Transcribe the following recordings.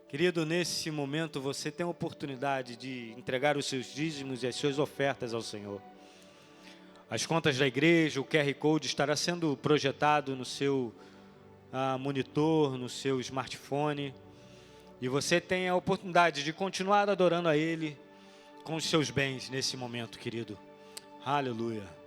Querido, nesse momento você tem a oportunidade de entregar os seus dízimos e as suas ofertas ao Senhor. As contas da igreja, o QR Code estará sendo projetado no seu monitor, no seu smartphone. E você tem a oportunidade de continuar adorando a Ele com os seus bens nesse momento, querido. Aleluia.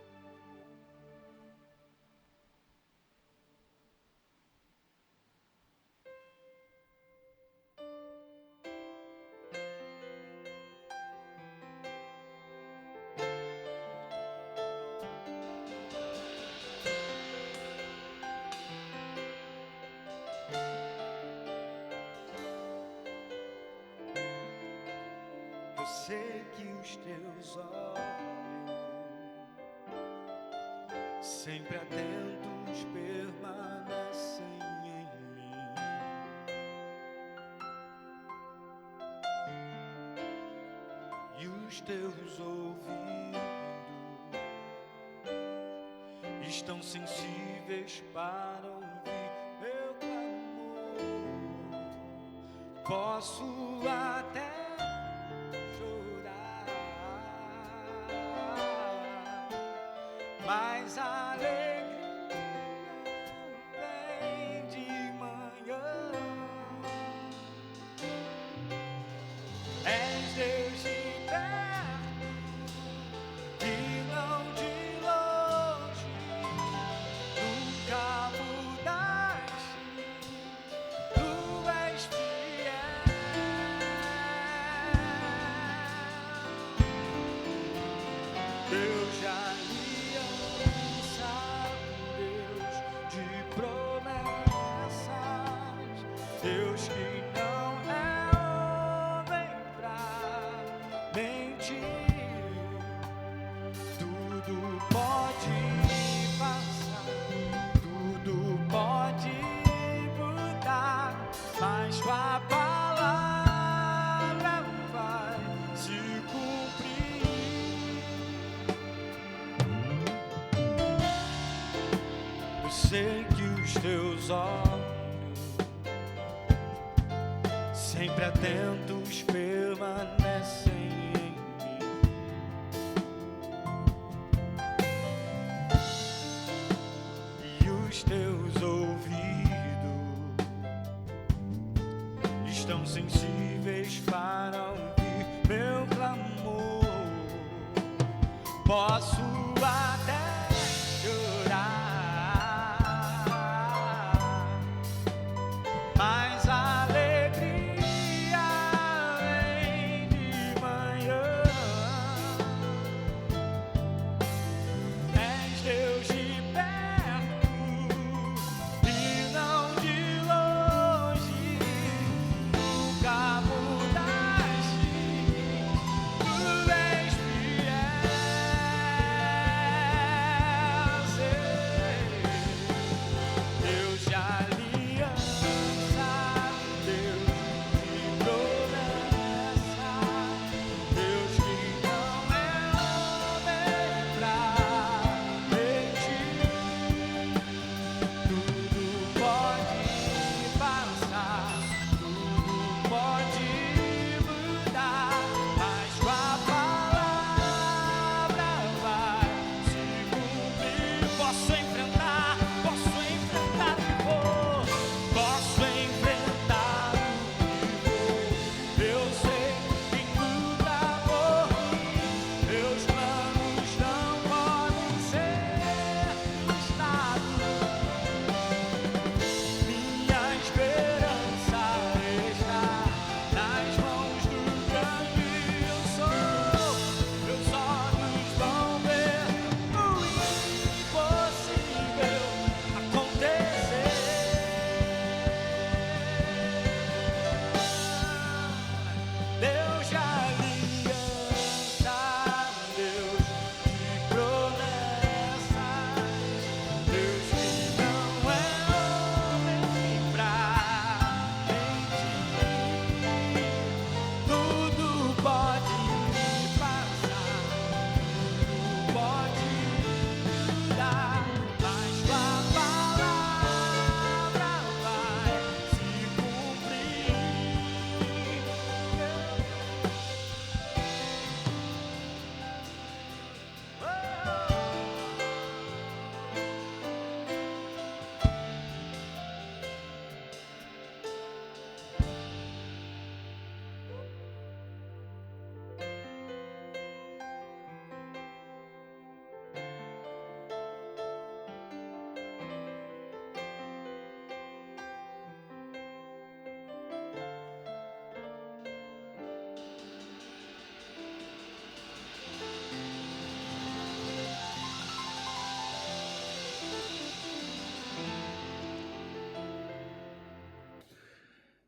Eu sei que os teus olhos, sempre atentos, permanecem em mim. E os teus ouvidos estão sensíveis para ouvir meu clamor. Posso até mas a alegria vem de manhã. És Deus de perto e não de longe. Nunca mudaste, tu és fiel. Deus já Deus que não é homem pra mentir, tudo pode passar, tudo pode mudar, mas tua palavra vai se cumprir. Eu sei que os teus olhos sempre atentos permanecem em mim. E os teus ouvidos estão sensíveis para ouvir meu clamor. Posso até chorar, mas a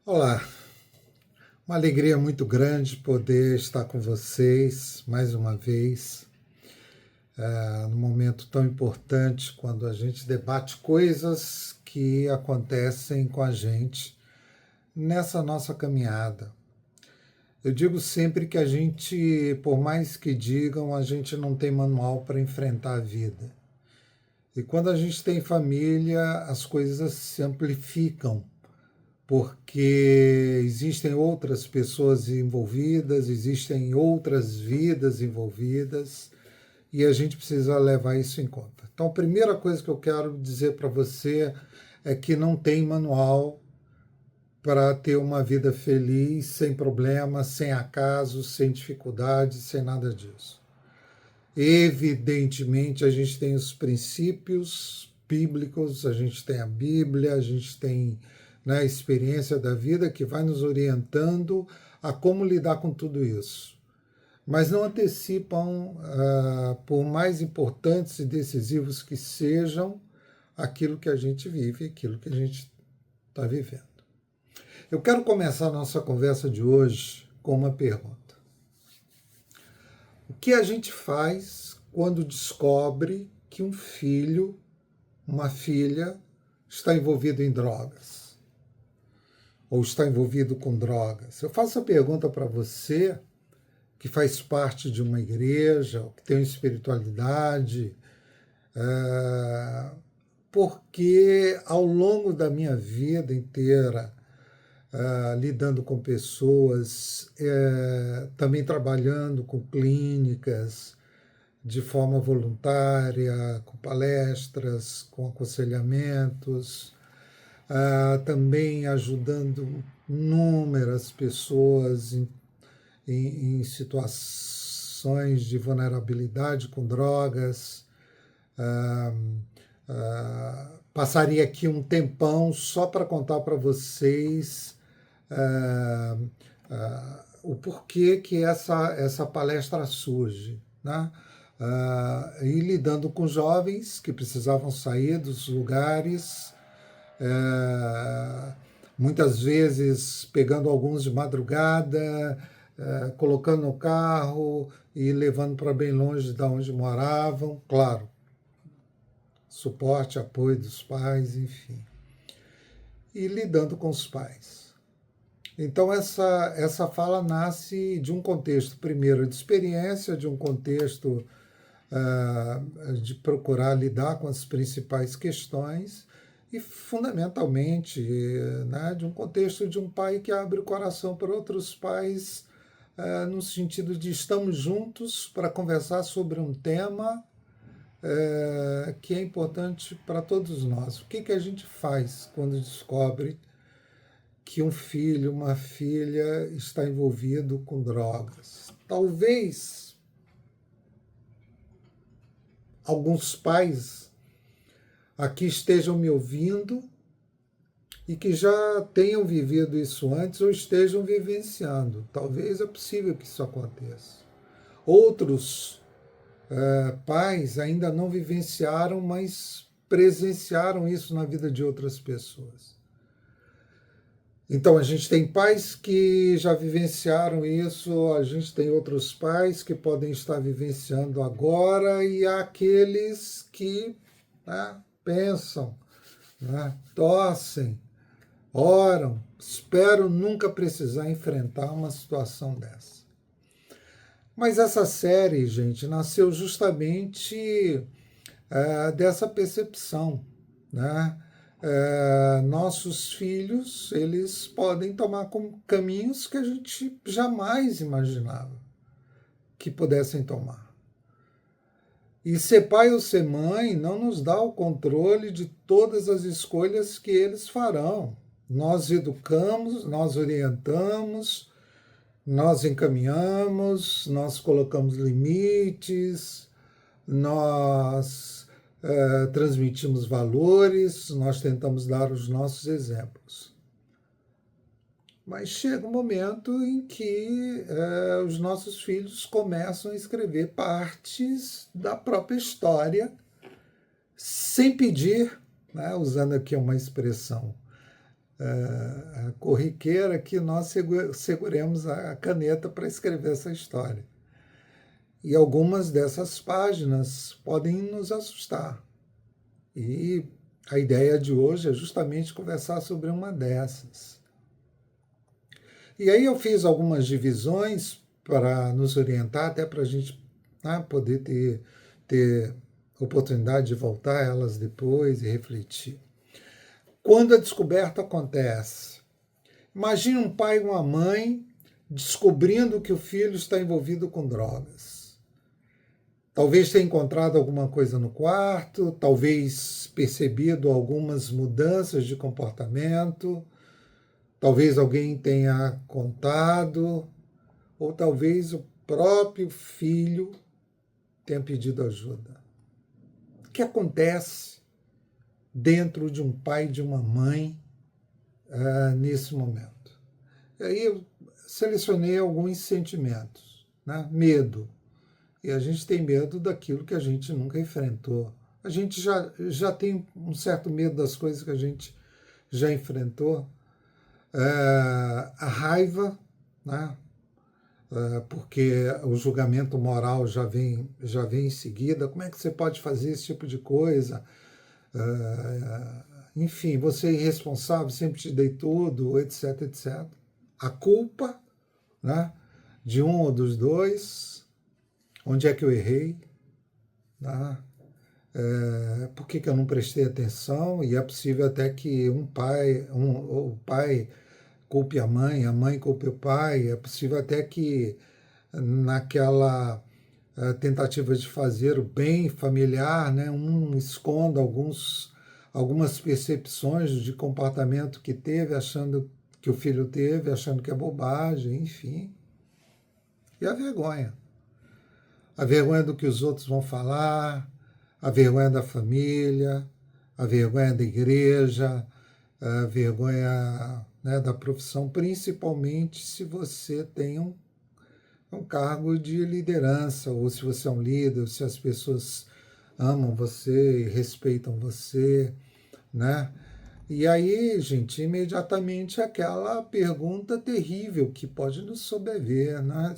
Olá, uma alegria muito grande poder estar com vocês mais uma vez, num momento tão importante, quando a gente debate coisas que acontecem com a gente nessa nossa caminhada. Eu digo sempre que a gente, por mais que digam, a gente não tem manual para enfrentar a vida. E quando a gente tem família, as coisas se amplificam, porque existem outras pessoas envolvidas, existem outras vidas envolvidas, e a gente precisa levar isso em conta. Então, a primeira coisa que eu quero dizer para você é que não tem manual para ter uma vida feliz, sem problemas, sem acasos, sem dificuldades, sem nada disso. Evidentemente, a gente tem os princípios bíblicos, a gente tem a Bíblia, a gente tem a experiência da vida que vai nos orientando a como lidar com tudo isso. Mas não antecipam, por mais importantes e decisivos que sejam, aquilo que a gente vive, aquilo que a gente está vivendo. Eu quero começar a nossa conversa de hoje com uma pergunta. O que a gente faz quando descobre que um filho, uma filha, está envolvido em drogas? Ou está envolvido com drogas? Eu faço a pergunta para você, que faz parte de uma igreja, que tem uma espiritualidade, porque ao longo da minha vida inteira, lidando com pessoas, também trabalhando com clínicas de forma voluntária, com palestras, com aconselhamentos, também ajudando inúmeras pessoas em situações de vulnerabilidade com drogas. Passaria aqui um tempão só para contar para vocês o porquê que essa palestra surge, né? E lidando com jovens que precisavam sair dos lugares, muitas vezes pegando alguns de madrugada, colocando no carro e levando para bem longe de onde moravam, claro, suporte, apoio dos pais, enfim. E lidando com os pais. Então, essa fala nasce de um contexto, primeiro, de experiência, de um contexto de procurar lidar com as principais questões e, fundamentalmente, de um contexto de um pai que abre o coração para outros pais no sentido de estamos juntos para conversar sobre um tema que é importante para todos nós. O que a gente faz quando descobre que um filho, uma filha está envolvido com drogas? Talvez alguns pais aqui estejam me ouvindo e que já tenham vivido isso antes ou estejam vivenciando. Talvez é possível que isso aconteça. Outros pais ainda não vivenciaram, mas presenciaram isso na vida de outras pessoas. Então, a gente tem pais que já vivenciaram isso, a gente tem outros pais que podem estar vivenciando agora, e há aqueles que pensam, torcem, oram, espero nunca precisar enfrentar uma situação dessa. Mas essa série, gente, nasceu justamente dessa percepção, né? Nossos filhos, eles podem tomar caminhos que a gente jamais imaginava que pudessem tomar. E ser pai ou ser mãe não nos dá o controle de todas as escolhas que eles farão. Nós educamos, nós orientamos, nós encaminhamos, nós colocamos limites, nós transmitimos valores, nós tentamos dar os nossos exemplos. Mas chega um momento em que os nossos filhos começam a escrever partes da própria história sem pedir, usando aqui uma expressão corriqueira que nós seguremos a caneta para escrever essa história. E algumas dessas páginas podem nos assustar. E a ideia de hoje é justamente conversar sobre uma dessas. E aí eu fiz algumas divisões para nos orientar, até para a gente poder ter oportunidade de voltar a elas depois e refletir. Quando a descoberta acontece, imagine um pai e uma mãe descobrindo que o filho está envolvido com drogas. Talvez tenha encontrado alguma coisa no quarto, talvez percebido algumas mudanças de comportamento, talvez alguém tenha contado, ou talvez o próprio filho tenha pedido ajuda. O que acontece dentro de um pai e de uma mãe nesse momento? E aí eu selecionei alguns sentimentos, né? Medo. E a gente tem medo daquilo que a gente nunca enfrentou. A gente já tem um certo medo das coisas que a gente já enfrentou. A raiva, né? Porque o julgamento moral já vem em seguida. Como é que você pode fazer esse tipo de coisa? Enfim, você é irresponsável, sempre te dei tudo, etc, etc. A culpa, né? De um ou dos dois. Onde é que eu errei? Tá? Por que eu não prestei atenção? E é possível até que o pai culpe a mãe culpe o pai. É possível até que naquela tentativa de fazer o bem familiar, né, esconda algumas percepções de comportamento que teve, achando que o filho teve, achando que é bobagem, enfim. E a vergonha. A vergonha do que os outros vão falar, a vergonha da família, a vergonha da igreja, a vergonha, né, da profissão, principalmente se você tem um cargo de liderança, ou se você é um líder, ou se as pessoas amam você e respeitam você, né? E aí, gente, imediatamente aquela pergunta terrível que pode nos sobreviver, né?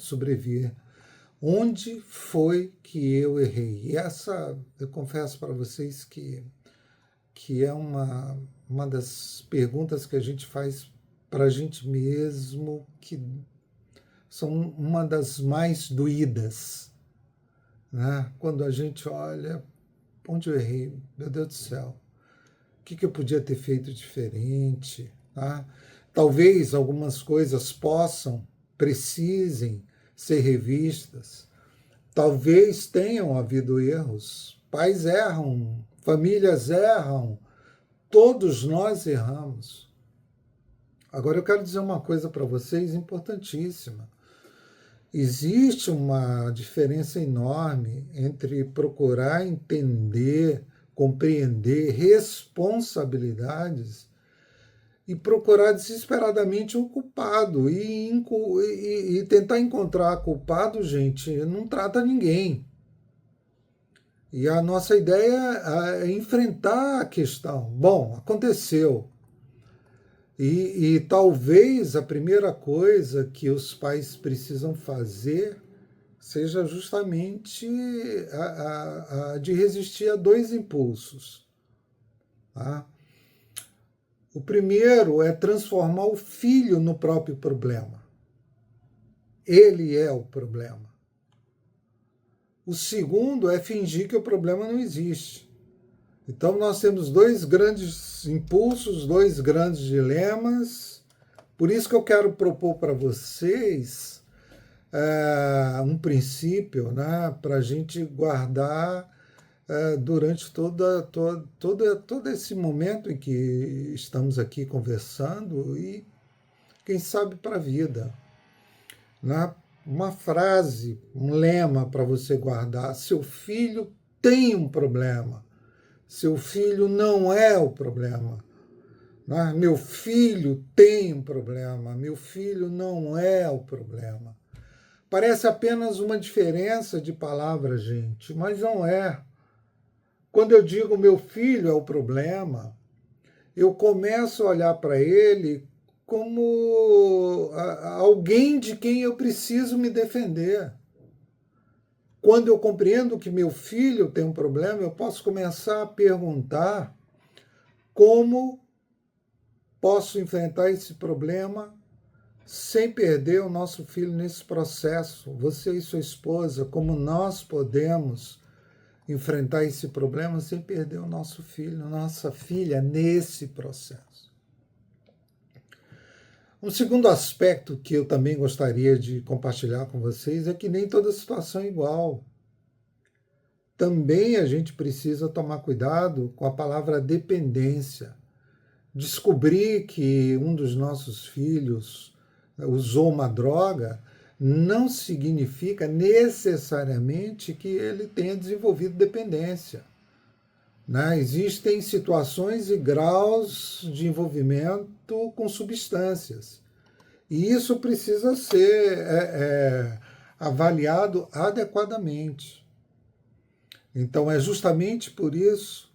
Onde foi que eu errei? E essa, eu confesso para vocês que é uma das perguntas que a gente faz para a gente mesmo, que são uma das mais doídas, né? Quando a gente olha, onde eu errei? Meu Deus do céu, o que eu podia ter feito diferente? Tá? Talvez algumas coisas precisem ser revistas. Talvez tenham havido erros. Pais erram, famílias erram, todos nós erramos. Agora eu quero dizer uma coisa para vocês importantíssima. Existe uma diferença enorme entre procurar entender, compreender responsabilidades e procurar desesperadamente um culpado. E tentar encontrar culpado, gente, não trata ninguém. E a nossa ideia é enfrentar a questão. Bom, aconteceu. E talvez a primeira coisa que os pais precisam fazer seja justamente a de resistir a dois impulsos. Tá? O primeiro é transformar o filho no próprio problema. Ele é o problema. O segundo é fingir que o problema não existe. Então nós temos dois grandes impulsos, dois grandes dilemas. Por isso que eu quero propor para vocês um princípio, né, para a gente guardar durante todo esse momento em que estamos aqui conversando e, quem sabe, para a vida. Né? Uma frase, um lema para você guardar: seu filho tem um problema, seu filho não é o problema. Né? Meu filho tem um problema, meu filho não é o problema. Parece apenas uma diferença de palavras, gente, mas não é. Quando eu digo meu filho é o problema, eu começo a olhar para ele como alguém de quem eu preciso me defender. Quando eu compreendo que meu filho tem um problema, eu posso começar a perguntar como posso enfrentar esse problema sem perder o nosso filho nesse processo. Você e sua esposa, como nós podemos enfrentar esse problema sem perder o nosso filho, a nossa filha nesse processo. Um segundo aspecto que eu também gostaria de compartilhar com vocês é que nem toda situação é igual. Também a gente precisa tomar cuidado com a palavra dependência. Descobrir que um dos nossos filhos usou uma droga não significa necessariamente que ele tenha desenvolvido dependência. Né? Existem situações e graus de envolvimento com substâncias. E isso precisa ser avaliado adequadamente. Então, é justamente por isso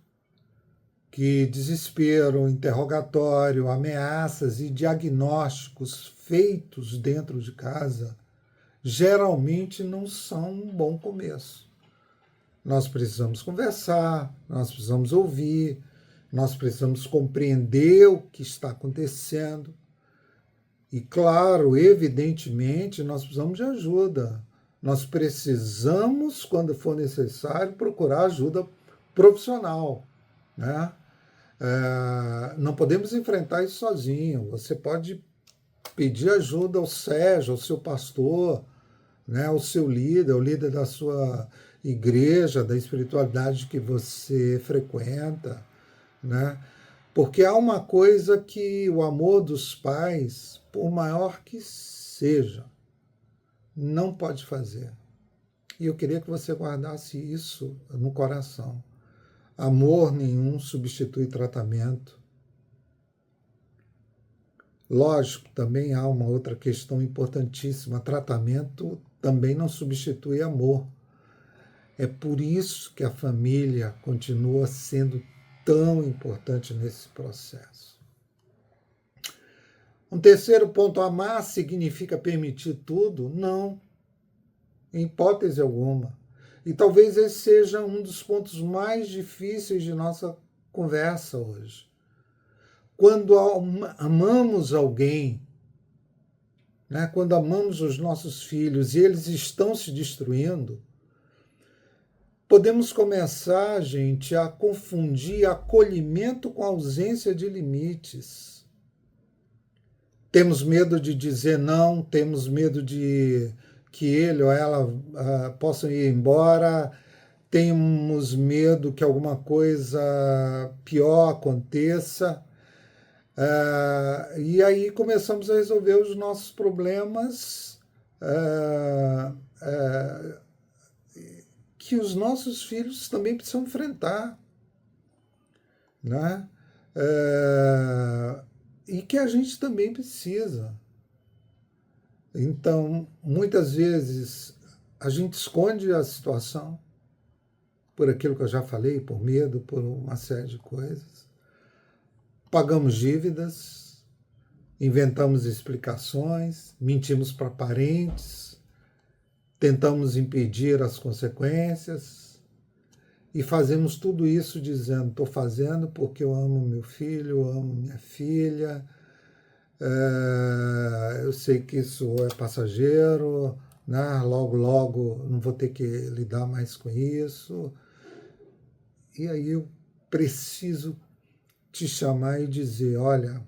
que desespero, interrogatório, ameaças e diagnósticos feitos dentro de casa geralmente não são um bom começo. Nós precisamos conversar, nós precisamos ouvir, nós precisamos compreender o que está acontecendo. E, claro, evidentemente, nós precisamos de ajuda. Nós precisamos, quando for necessário, procurar ajuda profissional, né? Não podemos enfrentar isso sozinho. Você pode pedir ajuda ao Sérgio, ao seu pastor, né, ao seu líder, ao líder da sua igreja, da espiritualidade que você frequenta, né? Porque há uma coisa que o amor dos pais, por maior que seja, não pode fazer. E eu queria que você guardasse isso no coração. Amor nenhum substitui tratamento. Lógico, também há uma outra questão importantíssima. Tratamento também não substitui amor. É por isso que a família continua sendo tão importante nesse processo. Um terceiro ponto, amar significa permitir tudo? Não, em hipótese alguma. E talvez esse seja um dos pontos mais difíceis de nossa conversa hoje. Quando amamos alguém, né, quando amamos os nossos filhos e eles estão se destruindo, podemos começar, gente, a confundir acolhimento com ausência de limites. Temos medo de dizer não, temos medo de que ele ou ela possam ir embora, temos medo que alguma coisa pior aconteça, e aí começamos a resolver os nossos problemas que os nossos filhos também precisam enfrentar, né? E que a gente também precisa. Então, muitas vezes, a gente esconde a situação por aquilo que eu já falei, por medo, por uma série de coisas. Pagamos dívidas, inventamos explicações, mentimos para parentes, tentamos impedir as consequências e fazemos tudo isso dizendo, estou fazendo porque eu amo meu filho, eu amo minha filha, eu sei que isso é passageiro, né? Logo, logo não vou ter que lidar mais com isso. E aí eu preciso te chamar e dizer, olha,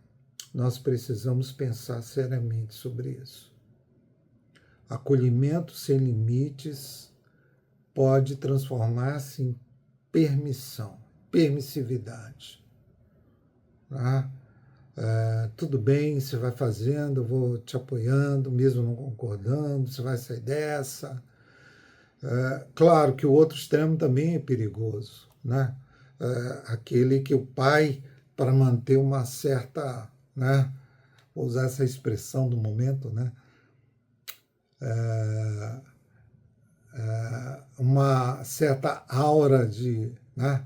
nós precisamos pensar seriamente sobre isso. Acolhimento sem limites pode transformar-se em permissão, permissividade. Tá? Tudo bem, você vai fazendo, eu vou te apoiando, mesmo não concordando, você vai sair dessa. Claro que o outro extremo também é perigoso, né? Aquele que o pai, para manter uma certa, né? Vou usar essa expressão do momento, né? Uma certa aura de, né?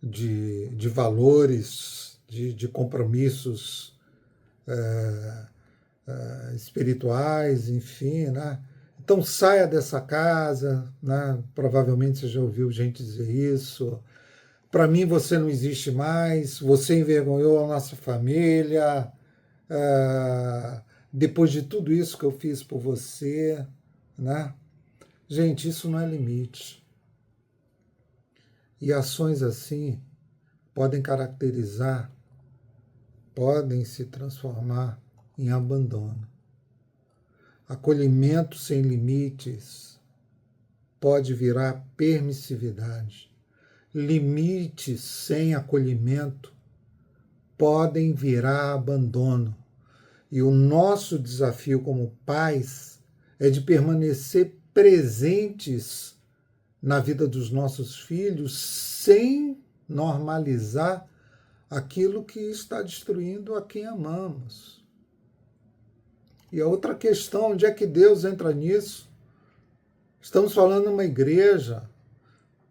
de valores de compromissos espirituais, enfim, né? Então saia dessa casa, né? Provavelmente você já ouviu gente dizer isso. Para mim você não existe mais, você envergonhou a nossa família, depois de tudo isso que eu fiz por você, né? Gente, isso não é limite. E ações assim podem caracterizar, podem se transformar em abandono. Acolhimento sem limites pode virar permissividade. Limites sem acolhimento podem virar abandono. E o nosso desafio como pais é de permanecer presentes na vida dos nossos filhos sem normalizar aquilo que está destruindo a quem amamos. E a outra questão, onde é que Deus entra nisso? Estamos falando de uma igreja,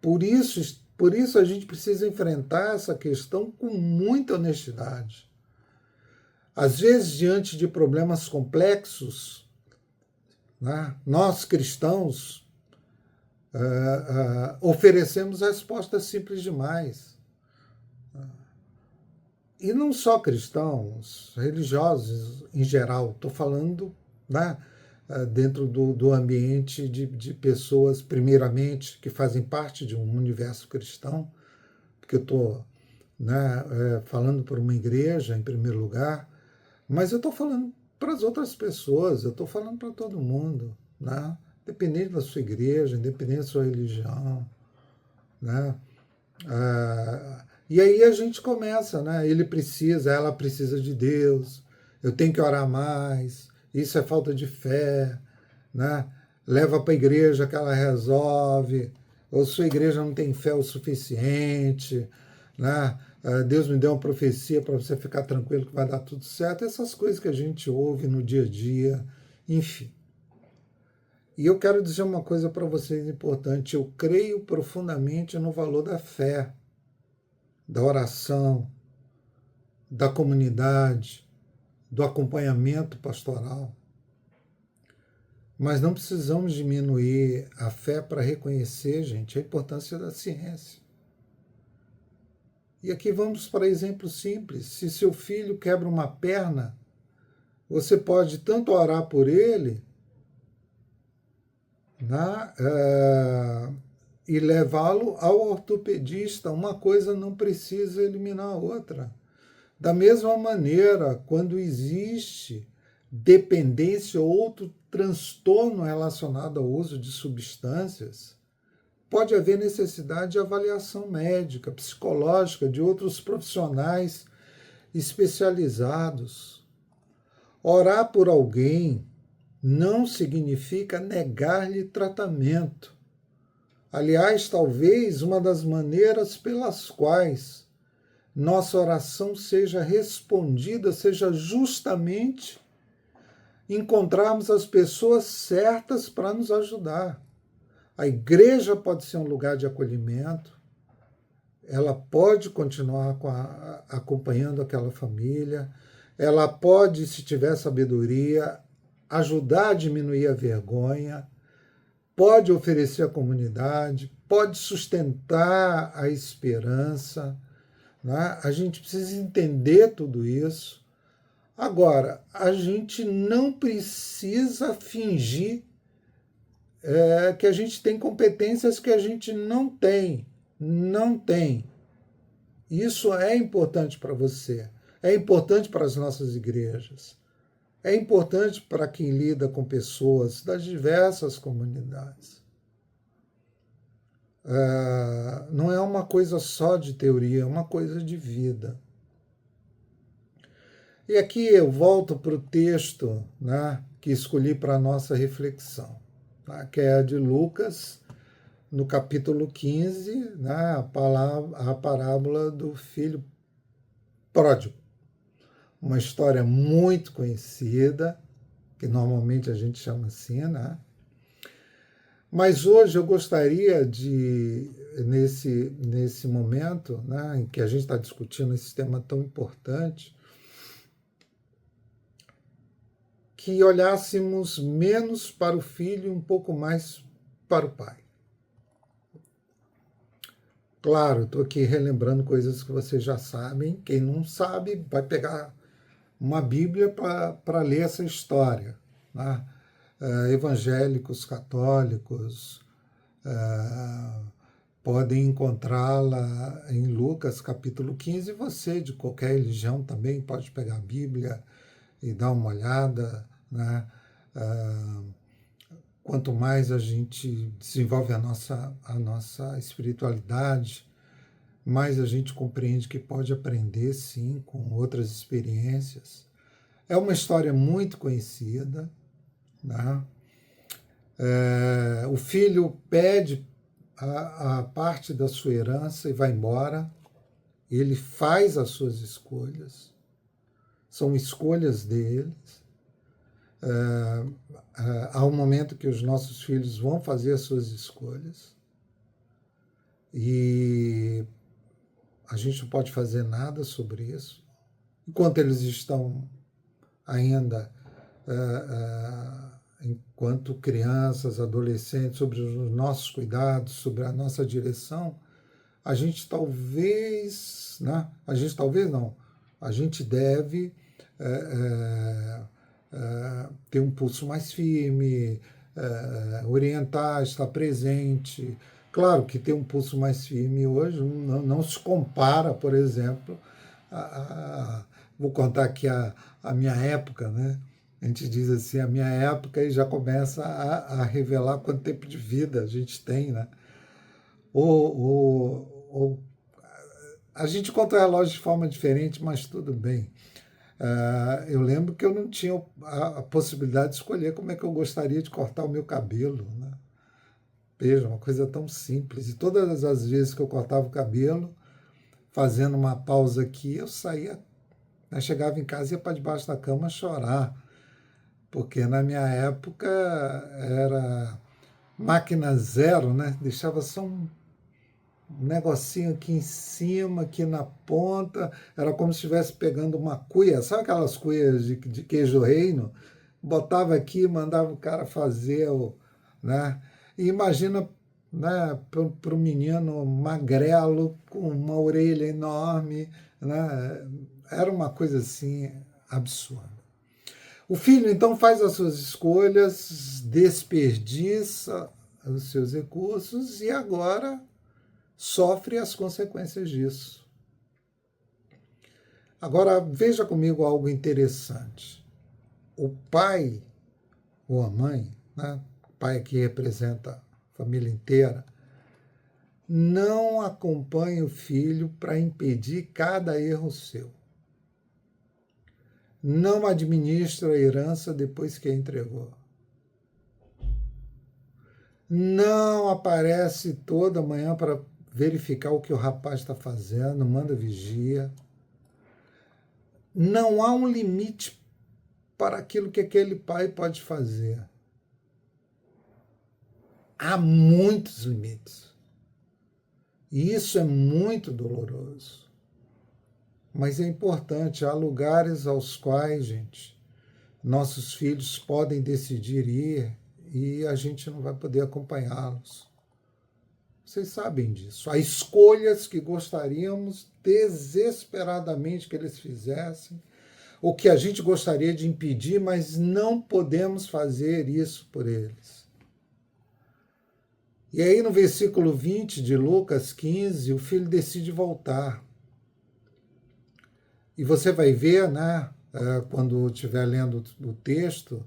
por isso a gente precisa enfrentar essa questão com muita honestidade. Às vezes, diante de problemas complexos, né, nós cristãos oferecemos respostas simples demais. E não só cristãos, religiosos em geral, estou falando, né, dentro do ambiente de pessoas, primeiramente, que fazem parte de um universo cristão, porque eu estou, né, falando por uma igreja, em primeiro lugar, mas eu estou falando para as outras pessoas, eu estou falando para todo mundo, né, independente da sua igreja, independente da sua religião, né. E aí a gente começa, né? Ela precisa de Deus, eu tenho que orar mais, isso é falta de fé, né? Leva para a igreja que ela resolve, ou sua igreja não tem fé o suficiente, né? Deus me deu uma profecia para você ficar tranquilo que vai dar tudo certo, essas coisas que a gente ouve no dia a dia, enfim. E eu quero dizer uma coisa para vocês importante, eu creio profundamente no valor da fé, da oração, da comunidade, do acompanhamento pastoral. Mas não precisamos diminuir a fé para reconhecer, gente, a importância da ciência. E aqui vamos para exemplo simples. Se seu filho quebra uma perna, você pode tanto orar por ele, né, e levá-lo ao ortopedista. Uma coisa não precisa eliminar a outra. Da mesma maneira, quando existe dependência ou outro transtorno relacionado ao uso de substâncias, pode haver necessidade de avaliação médica, psicológica, de outros profissionais especializados. Orar por alguém não significa negar-lhe tratamento. Aliás, talvez uma das maneiras pelas quais nossa oração seja respondida seja justamente encontrarmos as pessoas certas para nos ajudar. A igreja pode ser um lugar de acolhimento, ela pode continuar acompanhando aquela família, ela pode, se tiver sabedoria, ajudar a diminuir a vergonha, pode oferecer à comunidade, pode sustentar a esperança, né? A gente precisa entender tudo isso. Agora, a gente não precisa fingir que a gente tem competências que a gente não tem. Não tem. Isso é importante para você. É importante para as nossas igrejas. É importante para quem lida com pessoas das diversas comunidades. Não é uma coisa só de teoria, é uma coisa de vida. E aqui eu volto para o texto, né, que escolhi para a nossa reflexão, tá, que é a de Lucas, no capítulo 15, né, a parábola do filho pródigo. Uma história muito conhecida, que normalmente a gente chama assim, né? Mas hoje eu gostaria de nesse momento, né, em que a gente está discutindo esse tema tão importante, que olhássemos menos para o filho e um pouco mais para o pai. Claro, estou aqui relembrando coisas que vocês já sabem. Quem não sabe vai pegar uma Bíblia para ler essa história, né? Evangélicos, católicos, podem encontrá-la em Lucas capítulo 15. Você, de qualquer religião, também pode pegar a Bíblia e dar uma olhada, né? Quanto mais a gente desenvolve a nossa espiritualidade, mais a gente compreende que pode aprender, sim, com outras experiências. É uma história muito conhecida, né? O filho pede a parte da sua herança e vai embora. Ele faz as suas escolhas, são escolhas deles. Há um momento que os nossos filhos vão fazer as suas escolhas e a gente não pode fazer nada sobre isso. Enquanto eles estão ainda, enquanto crianças, adolescentes, sobre os nossos cuidados, sobre a nossa direção, a gente talvez, né? A gente talvez não, a gente deve ter um pulso mais firme, orientar, estar presente. Claro que ter um pulso mais firme hoje não se compara, por exemplo, vou contar aqui a minha época, né? A gente diz assim, a minha época, e já começa a revelar quanto tempo de vida a gente tem, né? A gente conta o relógio de forma diferente, mas tudo bem. Eu lembro que eu não tinha a possibilidade de escolher como é que eu gostaria de cortar o meu cabelo, né? Veja, uma coisa tão simples. E todas as vezes que eu cortava o cabelo, fazendo uma pausa aqui, eu saía, né, chegava em casa e ia para debaixo da cama chorar, porque na minha época era máquina zero, né? Deixava só um negocinho aqui em cima, aqui na ponta, era como se estivesse pegando uma cuia, sabe aquelas cuias de queijo reino? Botava aqui, mandava o cara fazer, né? E imagina, né, para um menino magrelo, com uma orelha enorme, né? Era uma coisa assim absurda. O filho, então, faz as suas escolhas, desperdiça os seus recursos e agora sofre as consequências disso. Agora, veja comigo algo interessante. O pai ou a mãe, né? O pai aqui representa a família inteira, não acompanha o filho para impedir cada erro seu. Não administra a herança depois que a entregou. Não aparece toda manhã para verificar o que o rapaz está fazendo, manda vigia. Não há um limite para aquilo que aquele pai pode fazer. Há muitos limites. E isso é muito doloroso. Mas é importante, há lugares aos quais, gente, nossos filhos podem decidir ir e a gente não vai poder acompanhá-los. Vocês sabem disso. Há escolhas que gostaríamos desesperadamente que eles fizessem, ou que a gente gostaria de impedir, mas não podemos fazer isso por eles. E aí no versículo 20 de Lucas 15, o filho decide voltar. E você vai ver, né, quando estiver lendo o texto,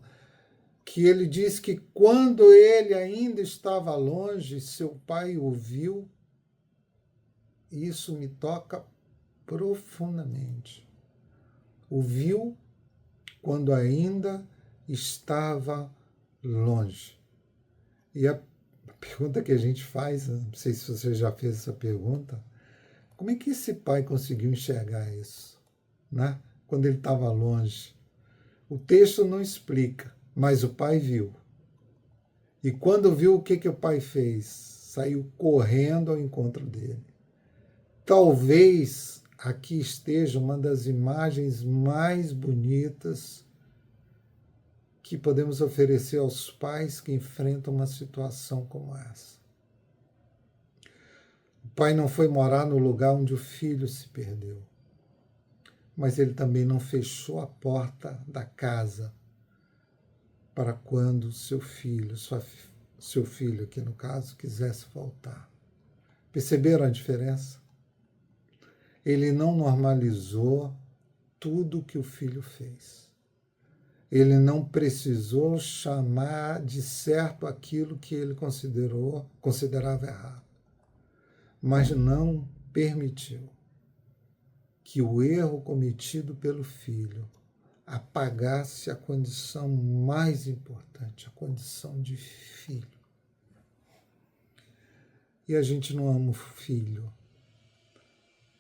que ele diz que quando ele ainda estava longe, seu pai o viu, e isso me toca profundamente. O viu quando ainda estava longe. E a pergunta que a gente faz, não sei se você já fez essa pergunta, como é que esse pai conseguiu enxergar isso, né? Quando ele estava longe? O texto não explica, mas o pai viu. E quando viu, o que o pai fez? saiu correndo ao encontro dele. Talvez aqui esteja uma das imagens mais bonitas que podemos oferecer aos pais que enfrentam uma situação como essa. O pai não foi morar no lugar onde o filho se perdeu, mas ele também não fechou a porta da casa para quando seu filho aqui no caso, quisesse voltar. Perceberam a diferença? Ele não normalizou tudo o que o filho fez. Ele não precisou chamar de certo aquilo que ele considerava errado, mas não permitiu que o erro cometido pelo filho apagasse a condição mais importante, a condição de filho. E a gente não ama o filho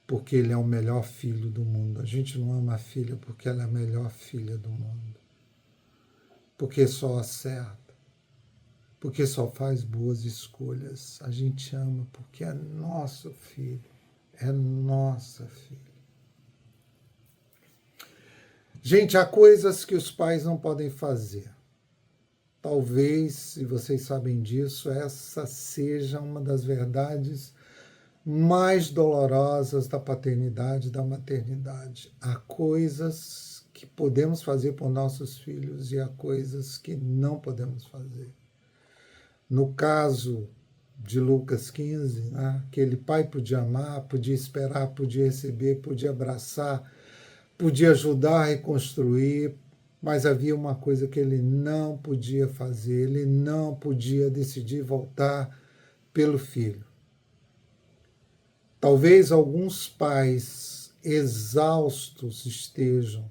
porque ele é o melhor filho do mundo. A gente não ama a filha porque ela é a melhor filha do mundo. Porque só acerta. Porque só faz boas escolhas. A gente ama porque é nosso filho. É nossa filha. Gente, há coisas que os pais não podem fazer. Talvez, se vocês sabem disso, essa seja uma das verdades mais dolorosas da paternidade e da maternidade. Há coisas que podemos fazer por nossos filhos e há coisas que não podemos fazer. No caso de Lucas 15, né, aquele pai podia amar, podia esperar, podia receber, podia abraçar, podia ajudar a reconstruir, mas havia uma coisa que ele não podia fazer, ele não podia decidir voltar pelo filho. Talvez alguns pais exaustos estejam,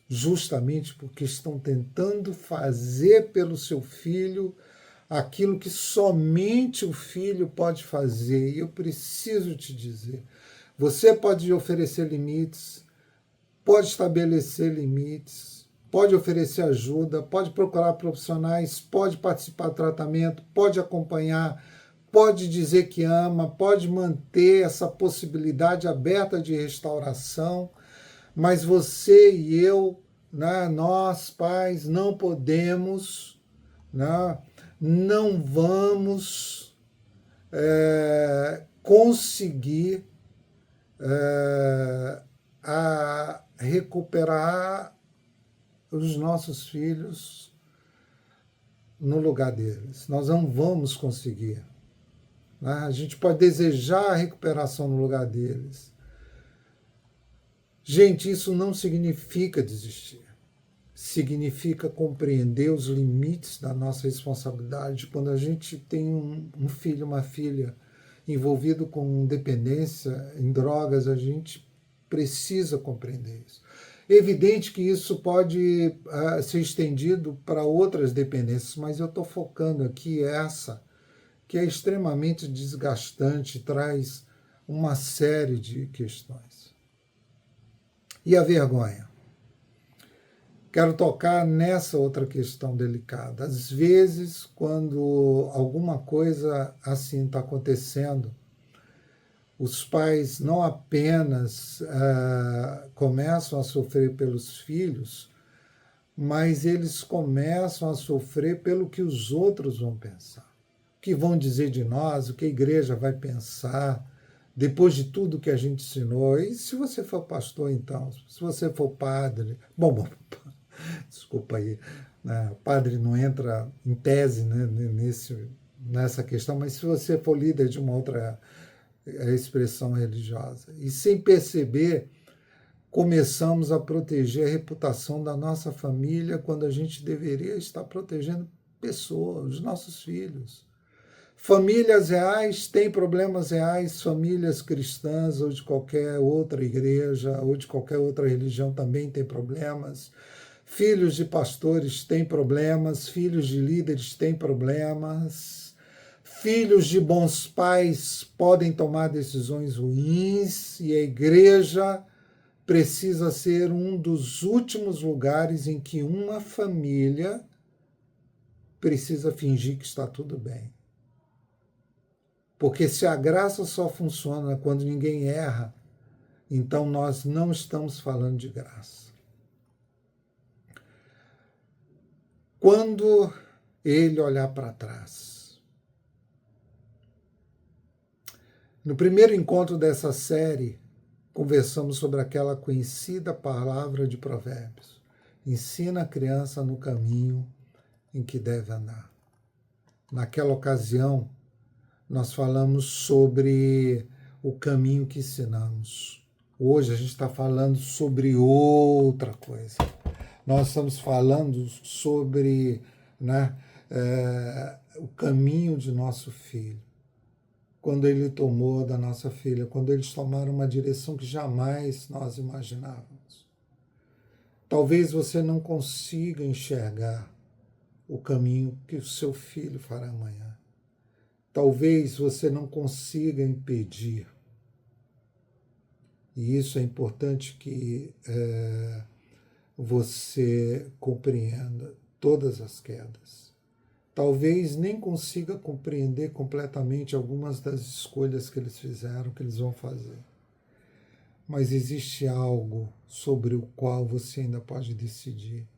justamente porque estão tentando fazer pelo seu filho aquilo que somente o filho pode fazer. E eu preciso te dizer, você pode oferecer limites, pode estabelecer limites, pode oferecer ajuda, pode procurar profissionais, pode participar do tratamento, pode acompanhar, pode dizer que ama, pode manter essa possibilidade aberta de restauração, mas você e eu, né, nós pais, não podemos, né, não vamos conseguir a recuperar os nossos filhos no lugar deles. Nós não vamos conseguir. Né? A gente pode desejar a recuperação no lugar deles. Gente, isso não significa desistir. Significa compreender os limites da nossa responsabilidade. Quando a gente tem um filho, uma filha envolvido com dependência em drogas, a gente precisa compreender isso. É evidente que isso pode ser estendido para outras dependências, mas eu estou focando aqui essa, que é extremamente desgastante, traz uma série de questões. E a vergonha? Quero tocar nessa outra questão delicada. Às vezes, quando alguma coisa assim está acontecendo, os pais não apenas começam a sofrer pelos filhos, mas eles começam a sofrer pelo que os outros vão pensar. O que vão dizer de nós, o que a igreja vai pensar, depois de tudo que a gente ensinou. E se você for pastor, então, se você for padre, desculpa aí, né, padre não entra em tese, né, nessa questão, mas se você for líder de uma outra expressão religiosa, e sem perceber, começamos a proteger a reputação da nossa família quando a gente deveria estar protegendo pessoas, os nossos filhos. Famílias reais têm problemas reais, famílias cristãs ou de qualquer outra igreja ou de qualquer outra religião também têm problemas. Filhos de pastores têm problemas, filhos de líderes têm problemas, filhos de bons pais podem tomar decisões ruins e a igreja precisa ser um dos últimos lugares em que uma família precisa fingir que está tudo bem. Porque se a graça só funciona quando ninguém erra, então nós não estamos falando de graça. Quando ele olhar para trás. No primeiro encontro dessa série, conversamos sobre aquela conhecida palavra de Provérbios. Ensina a criança no caminho em que deve andar. Naquela ocasião, nós falamos sobre o caminho que ensinamos. Hoje a gente está falando sobre outra coisa. Nós estamos falando sobre, né, o caminho de nosso filho. Quando ele tomou da nossa filha, quando eles tomaram uma direção que jamais nós imaginávamos. Talvez você não consiga enxergar o caminho que o seu filho fará amanhã. Talvez você não consiga impedir. E isso é importante que você compreenda todas as quedas. Talvez nem consiga compreender completamente algumas das escolhas que eles fizeram, que eles vão fazer. Mas existe algo sobre o qual você ainda pode decidir.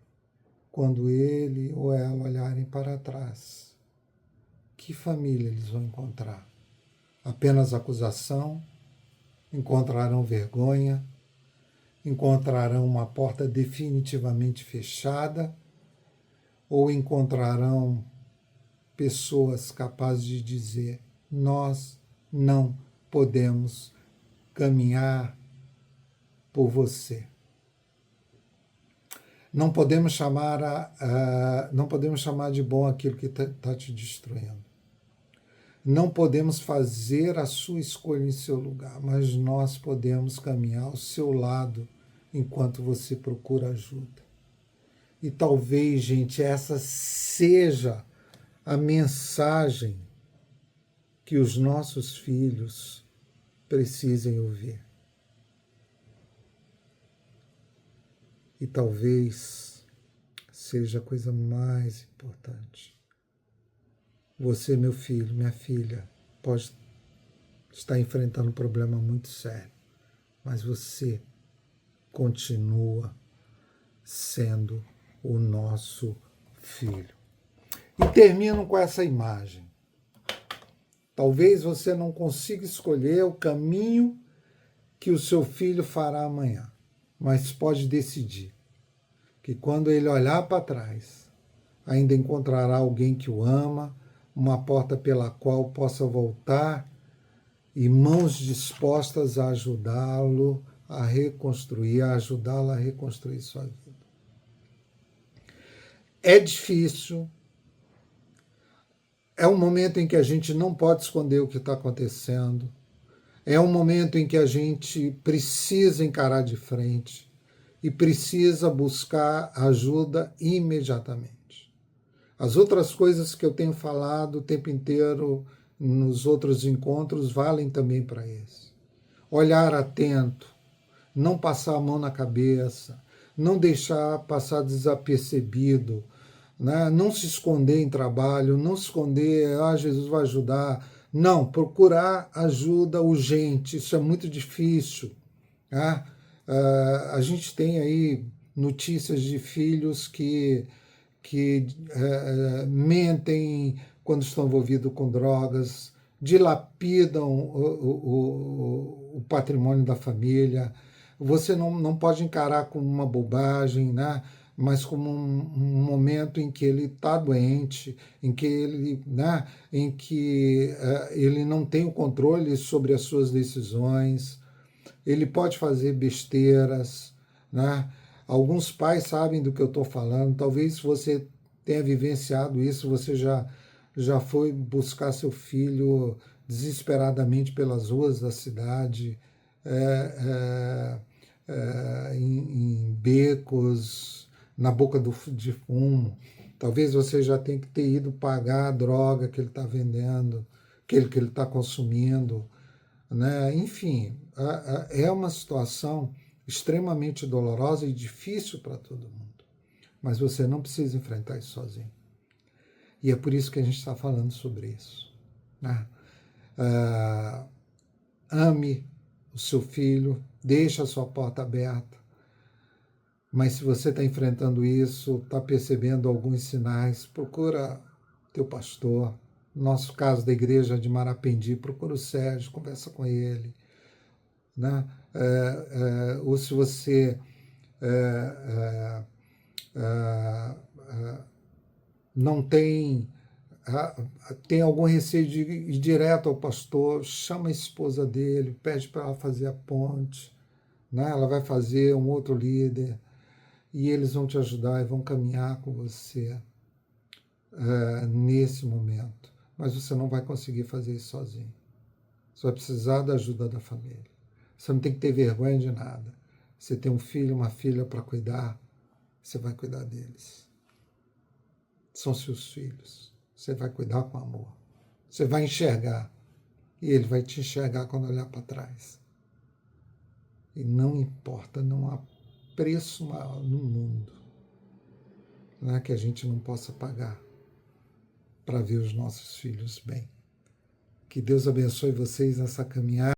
Quando ele ou ela olharem para trás, que família eles vão encontrar? Apenas acusação? Encontrarão vergonha? Encontrarão uma porta definitivamente fechada? Ou encontrarão pessoas capazes de dizer: nós não podemos caminhar por você. Não podemos chamar de bom aquilo que está te destruindo. Não podemos fazer a sua escolha em seu lugar, mas nós podemos caminhar ao seu lado enquanto você procura ajuda. E talvez, gente, essa seja a mensagem que os nossos filhos precisem ouvir. E talvez seja a coisa mais importante. Você, meu filho, minha filha, pode estar enfrentando um problema muito sério, mas você continua sendo o nosso filho. E termino com essa imagem. Talvez você não consiga escolher o caminho que o seu filho fará amanhã, mas pode decidir que quando ele olhar para trás, ainda encontrará alguém que o ama, uma porta pela qual possa voltar e mãos dispostas a ajudá-lo a reconstruir, a ajudá-lo a reconstruir sua vida. É difícil, é um momento em que a gente não pode esconder o que está acontecendo, é um momento em que a gente precisa encarar de frente e precisa buscar ajuda imediatamente. As outras coisas que eu tenho falado o tempo inteiro nos outros encontros valem também para esse. Olhar atento, não passar a mão na cabeça, não deixar passar desapercebido, né? Não se esconder em trabalho, não se esconder, Jesus vai ajudar. Não, procurar ajuda urgente, isso é muito difícil. Né? A gente tem aí notícias de filhos que mentem quando estão envolvidos com drogas, dilapidam o patrimônio da família. Você não pode encarar como uma bobagem, né? Mas como um momento em que ele está doente, em que ele não tem o controle sobre as suas decisões, ele pode fazer besteiras, né? Alguns pais sabem do que eu estou falando, talvez você tenha vivenciado isso, você já foi buscar seu filho desesperadamente pelas ruas da cidade, em becos, na boca de fumo. Talvez você já tenha que ter ido pagar a droga que ele está vendendo, que ele está consumindo, né? Enfim, é uma situação extremamente dolorosa e difícil para todo mundo. Mas você não precisa enfrentar isso sozinho. E é por isso que a gente está falando sobre isso. Né? ame o seu filho, deixe a sua porta aberta. Mas se você está enfrentando isso, está percebendo alguns sinais, procura teu pastor. No nosso caso da igreja de Marapendi, procura o Sérgio, conversa com ele. Né? Ou se você não tem algum receio de ir direto ao pastor, chama a esposa dele, pede para ela fazer a ponte, né? Ela vai fazer um outro líder, e eles vão te ajudar e vão caminhar com você nesse momento. Mas você não vai conseguir fazer isso sozinho. Você vai precisar da ajuda da família. Você não tem que ter vergonha de nada. Você tem um filho, uma filha para cuidar, você vai cuidar deles. São seus filhos. Você vai cuidar com amor. Você vai enxergar. E ele vai te enxergar quando olhar para trás. E não importa, não há preço maior no mundo, né, que a gente não possa pagar para ver os nossos filhos bem. Que Deus abençoe vocês nessa caminhada.